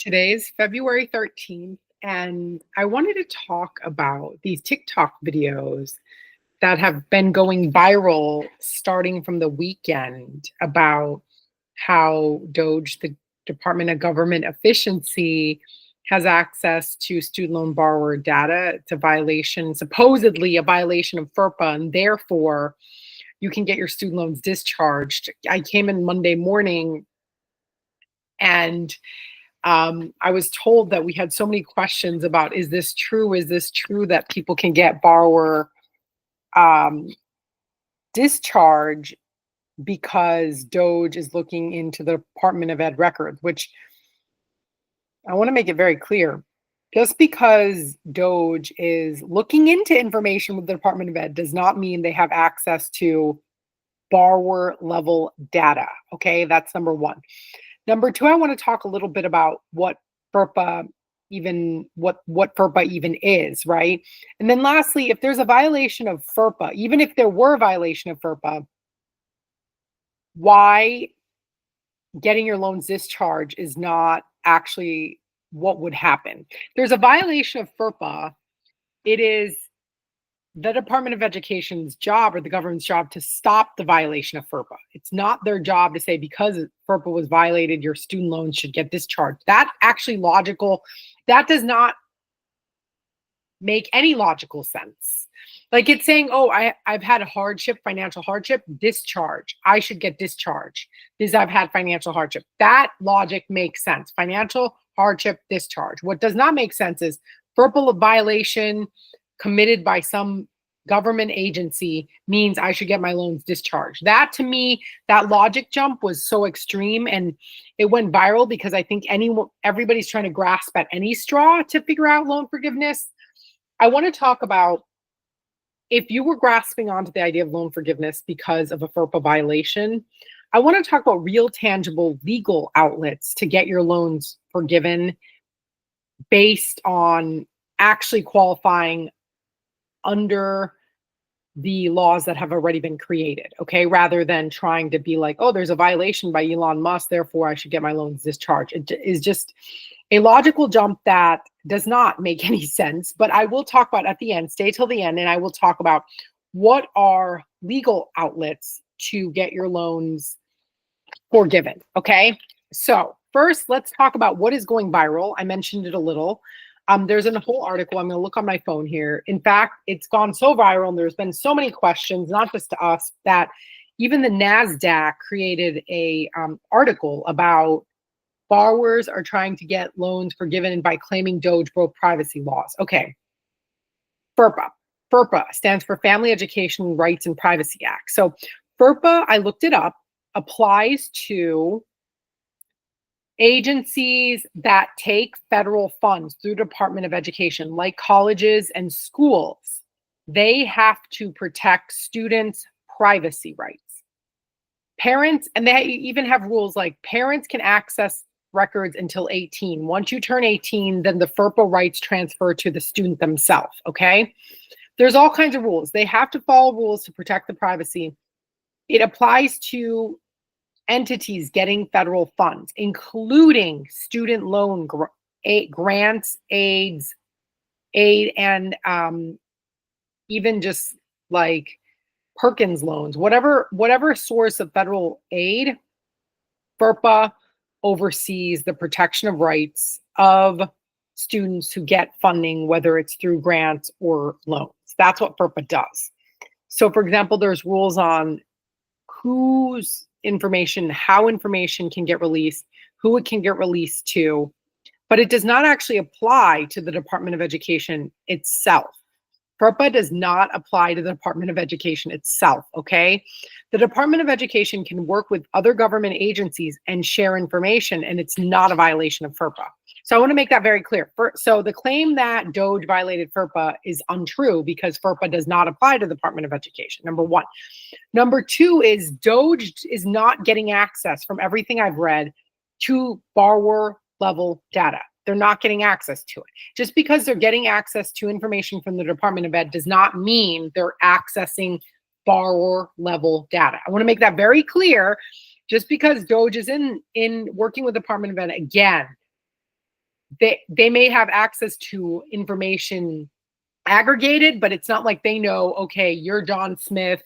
Today is February 13th, and I wanted to talk about these TikTok videos that have been going viral starting from the weekend about how DOGE, the Department of Government Efficiency, has access to student loan borrower data. It's a violation, supposedly a violation of FERPA, and therefore you can get your student loans discharged. I came in Monday morning and I was told that we had so many questions about, is this true? Is this true that people can get borrower discharge because DOGE is looking into the Department of Ed records, which I want to make it very clear. Just because DOGE is looking into information with the Department of Ed does not mean they have access to borrower level data. Okay, that's number one. Number two, I want to talk a little bit about what FERPA even is, right? And then lastly, if there's a violation of FERPA, even if there were a violation of FERPA, why getting your loans discharged is not actually what would happen. There's a violation of FERPA. It is the Department of Education's job, or the government's job, to stop the violation of FERPA. It's not their job to say, because FERPA was violated, your student loans should get discharged. That does not make any logical sense. Like, it's saying, oh, I've had a hardship, financial hardship, discharge. I should get discharged because I've had financial hardship. That logic makes sense. Financial hardship, discharge. What does not make sense is FERPA violation committed by some government agency means I should get my loans discharged. That, to me, that logic jump was so extreme, and it went viral because I think everybody's trying to grasp at any straw to figure out loan forgiveness. I want to talk about, if you were grasping onto the idea of loan forgiveness because of a FERPA violation, I want to talk about real, tangible legal outlets to get your loans forgiven based on actually qualifying under the laws that have already been created, okay? Rather than trying to be like, oh, there's a violation by Elon Musk, therefore I should get my loans discharged. It is just a logical jump that does not make any sense. But I will talk about at the end, stay till the end, and I will talk about what are legal outlets to get your loans forgiven, okay? So first, let's talk about what is going viral. I mentioned it a little. There's a whole article. I'm going to look on my phone here. In fact, it's gone so viral, and there's been so many questions, not just to us, that even the NASDAQ created a article about borrowers are trying to get loans forgiven by claiming DOGE broke privacy laws. Okay. FERPA. FERPA stands for Family Education Rights and Privacy Act. So FERPA, I looked it up, applies to agencies that take federal funds through Department of Education, like colleges and schools. They have to protect students' privacy rights. Parents, and they even have rules like parents can access records until 18. Once you turn 18, then the FERPA rights transfer to the student themselves, okay? There's all kinds of rules. They have to follow rules to protect the privacy. It applies to entities getting federal funds, including student loan grants, aid, and even just like Perkins loans, whatever source of federal aid. FERPA oversees the protection of rights of students who get funding, whether it's through grants or loans. That's what FERPA does. So, for example, there's rules on whose information, how information can get released, who it can get released to, but it does not actually apply to the Department of Education itself. FERPA does not apply to the Department of Education itself, okay? The Department of Education can work with other government agencies and share information, and it's not a violation of FERPA. So I want to make that very clear. So the claim that DOGE violated FERPA is untrue because FERPA does not apply to the Department of Education, number one. Number two is DOGE is not getting access, from everything I've read, to borrower level data. They're not getting access to it. Just because they're getting access to information from the Department of Ed does not mean they're accessing borrower level data. I want to make that very clear. Just because DOGE is in working with the Department of Ed, again, they may have access to information aggregated, but it's not like they know, okay, you're John Smith,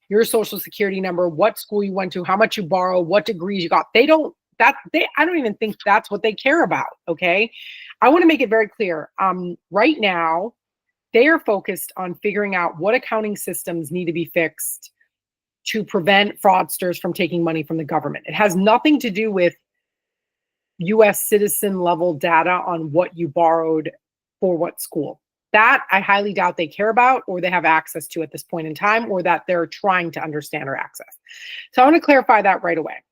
your social security number, what school you went to, how much you borrow, what degrees you got. They don't, I don't even think that's what they care about. Okay. I want to make it very clear. Right now, they are focused on figuring out what accounting systems need to be fixed to prevent fraudsters from taking money from the government. It has nothing to do with US citizen level data on what you borrowed for what school. That I highly doubt they care about or they have access to at this point in time, or that they're trying to understand or access. So I want to clarify that right away.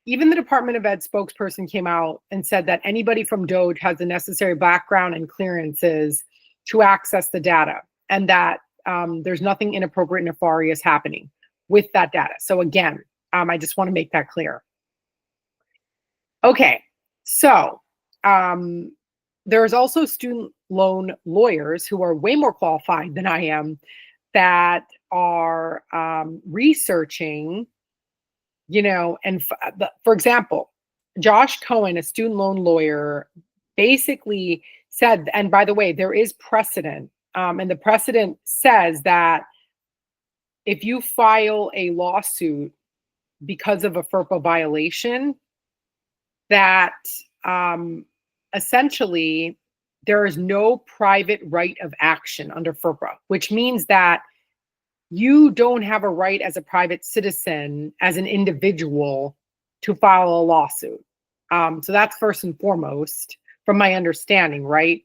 Even the Department of Ed spokesperson came out and said that anybody from DOGE has the necessary background and clearances to access the data, and that there's nothing inappropriate, nefarious happening with that data. So again, I just want to make that clear. Okay, so there's also student loan lawyers who are way more qualified than I am that are researching, and for example, Josh Cohen, a student loan lawyer, basically said, and by the way, there is precedent, and the precedent says that if you file a lawsuit because of a FERPA violation, that essentially there is no private right of action under FERPA, which means that you don't have a right as a private citizen, as an individual, to file a lawsuit. So that's first and foremost, from my understanding, right?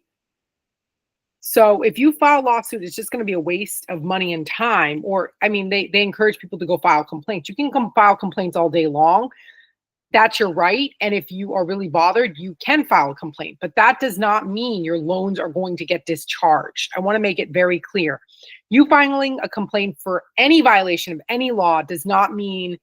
So if you file a lawsuit, it's just going to be a waste of money and time. Or, I mean, they encourage people to go file complaints. You can come file complaints all day long. That's your right. And if you are really bothered, you can file a complaint. But that does not mean your loans are going to get discharged. I want to make it very clear. You filing a complaint for any violation of any law does not mean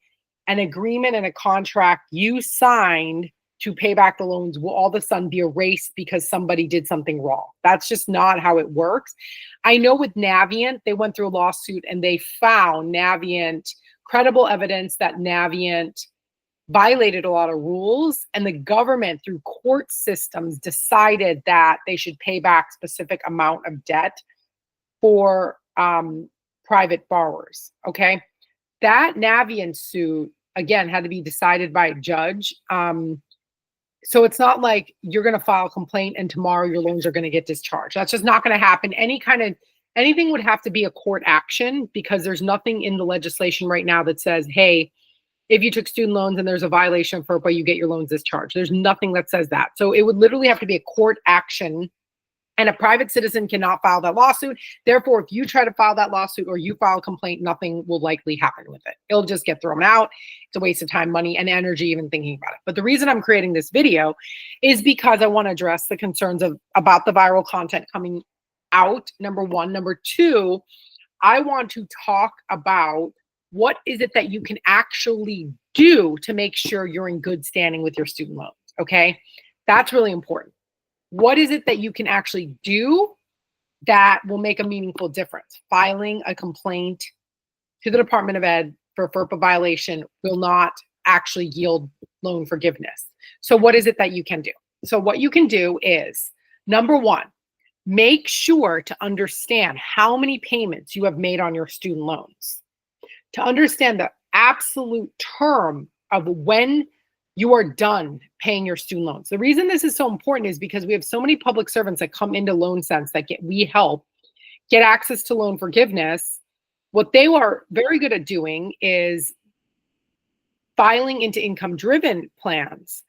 an agreement and a contract you signed to pay back the loans will all of a sudden be erased because somebody did something wrong. That's just not how it works. I know with Navient, they went through a lawsuit and they found Navient, credible evidence that Navient violated a lot of rules, and the government through court systems decided that they should pay back specific amount of debt for private borrowers. Okay. That Navient suit, again, had to be decided by a judge. So it's not like you're going to file a complaint and tomorrow your loans are going to get discharged. That's just not going to happen. Anything would have to be a court action, because there's nothing in the legislation right now that says, hey, if you took student loans and there's a violation of FERPA, you get your loans discharged. There's nothing that says that. So it would literally have to be a court action, and a private citizen cannot file that lawsuit. Therefore, if you try to file that lawsuit or you file a complaint, nothing will likely happen with it. It'll just get thrown out. It's a waste of time, money, and energy even thinking about it. But the reason I'm creating this video is because I want to address the concerns about the viral content coming out, number one. Number two, I want to talk about what is it that you can actually do to make sure you're in good standing with your student loans, okay? That's really important. What is it that you can actually do that will make a meaningful difference? Filing a complaint to the Department of Ed for FERPA violation will not actually yield loan forgiveness. So what is it that you can do? So what you can do is, number one, make sure to understand how many payments you have made on your student loans, to understand the absolute term of when you are done paying your student loans. The reason this is so important is because we have so many public servants that come into LoanSense that we help get access to loan forgiveness. What they are very good at doing is filing into income-driven plans,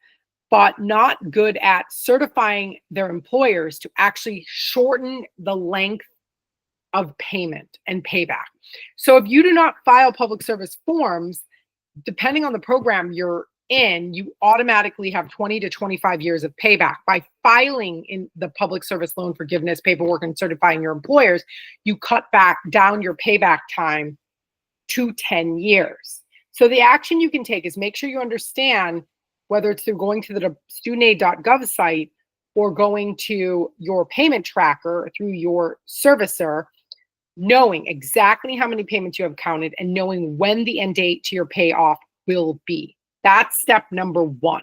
but not good at certifying their employers to actually shorten the length of payment and payback. So if you do not file public service forms, depending on the program you're in, you automatically have 20 to 25 years of payback. By filing in the public service loan forgiveness paperwork and certifying your employers, you cut back down your payback time to 10 years. So the action you can take is make sure you understand, whether it's through going to the studentaid.gov site or going to your payment tracker through your servicer, knowing exactly how many payments you have counted and knowing when the end date to your payoff will be. That's step number one.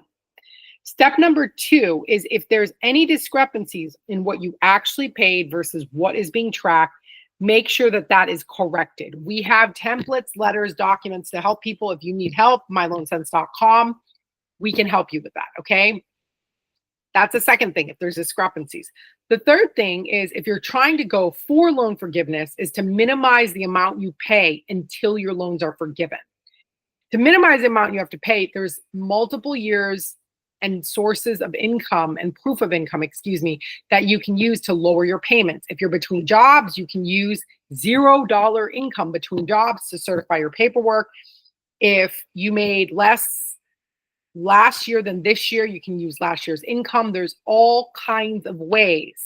Step number 2 is if there's any discrepancies in what you actually paid versus what is being tracked, make sure that that is corrected. We have templates, letters, documents to help people. If you need help, myloansense.com, we can help you with that, okay? That's the second thing, if there's discrepancies. The third thing is if you're trying to go for loan forgiveness is to minimize the amount you pay until your loans are forgiven. To minimize the amount you have to pay, there's multiple years and sources of income and proof of income, that you can use to lower your payments. If you're between jobs, you can use $0 income between jobs to certify your paperwork. If you made less last year than this year, you can use last year's income. There's all kinds of ways.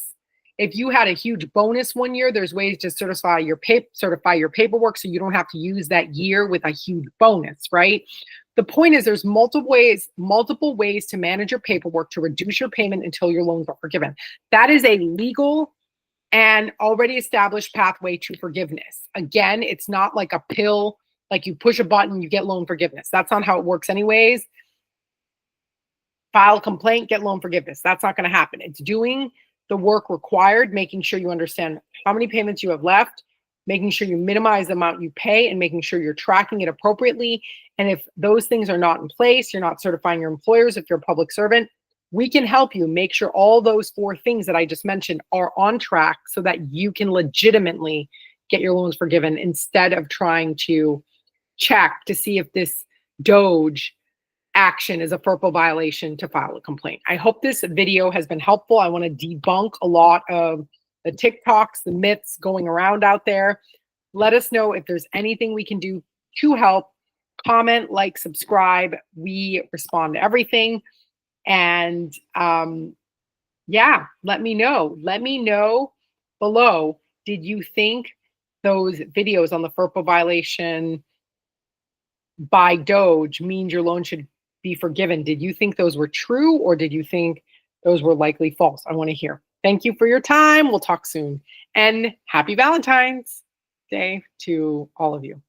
If you had a huge bonus one year, there's ways to certify your paperwork so you don't have to use that year with a huge bonus, right? The point is there's multiple ways to manage your paperwork to reduce your payment until your loans are forgiven. That is a legal and already established pathway to forgiveness. Again, it's not like a pill, like you push a button, you get loan forgiveness. That's not how it works anyways. File a complaint, get loan forgiveness. That's not going to happen. It's doing the work required, making sure you understand how many payments you have left, making sure you minimize the amount you pay, and making sure you're tracking it appropriately. And if those things are not in place, you're not certifying your employers, if you're a public servant, we can help you make sure all those 4 things that I just mentioned are on track so that you can legitimately get your loans forgiven instead of trying to check to see if this DOGE action is a FERPA violation to file a complaint. I hope this video has been helpful. I want to debunk a lot of the TikToks, the myths going around out there. Let us know if there's anything we can do to help. Comment, like, subscribe. We respond to everything. And yeah, let me know. Let me know below, did you think those videos on the FERPA violation by DOGE means your loan should be forgiven? Did you think those were true, or did you think those were likely false? I want to hear. Thank you for your time. We'll talk soon. And happy Valentine's Day to all of you.